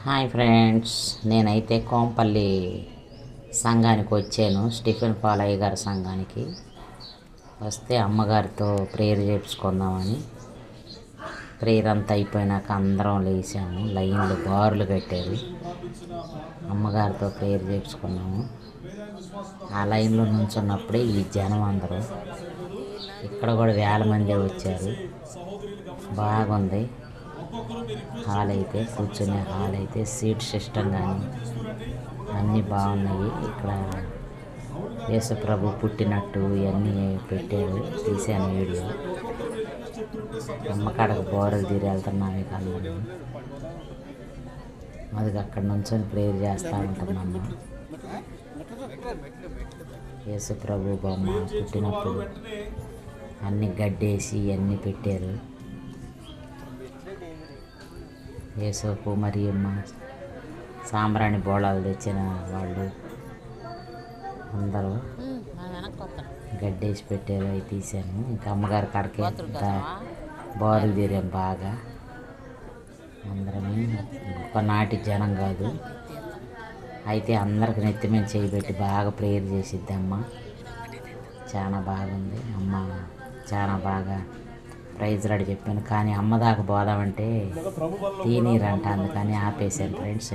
Hi friends, నేనైతే కోంపల్లి సంఘానికి వచ్చాను. స్టీఫెన్ పాలయ్య గారి సంఘానికి వస్తే అమ్మగారితో ప్రేయర్ చేయించుకుందామని. ప్రేయర్ అంతా అయిపోయినాక అందరం లేచాము. లైన్లు బారులు కట్టారు. అమ్మగారితో ప్రేయర్ చేయించుకున్నాము. ఆ లైన్లో నుంచున్నప్పుడే ఈ జనం అందరూ ఇక్కడ కూడా వేల మంది వచ్చారు. బాగుంది హాల్ అయితే, కూర్చునే హాల్ అయితే, సీట్ సిస్టమ్ కానీ అన్నీ బాగున్నాయి. ఇక్కడ యేసుప్రభు పుట్టినట్టు ఇవన్నీ పెట్టారు. తీసాను వీడియో. అమ్మకాడకు బోరలు తీరి వెళ్తున్నాము. ఇక అందరం అది అక్కడ నుంచొని ప్రేయర్ చేస్తూ ఉంటున్నాము. యేసుప్రభు బొమ్మ పుట్టినప్పుడు అన్నీ గడ్డేసి ఇవన్నీ పెట్టారు. యేసోపు మరియమ్మ సాంబ్రాణి బోళాలు తెచ్చిన వాళ్ళు అందరూ గడ్డేసి పెట్టారు. అవి తీసాను. ఇంకా అమ్మగారి కాడికి అంత బారులు తీరాం బాగా. అందరమే ఒకనాటి జనం కాదు. అయితే అందరికి నెత్తి మీద చేయబెట్టి బాగా ప్రేయర్ చేసిద్ది అమ్మ. చాలా బాగుంది అమ్మ. చాలా బాగా ప్రైజ్ రాడి చెప్పాను. కానీ అమ్మ దాకా పోదామంటే తీనీరంట, అందుకని ఆపేశాను ఫ్రెండ్స్.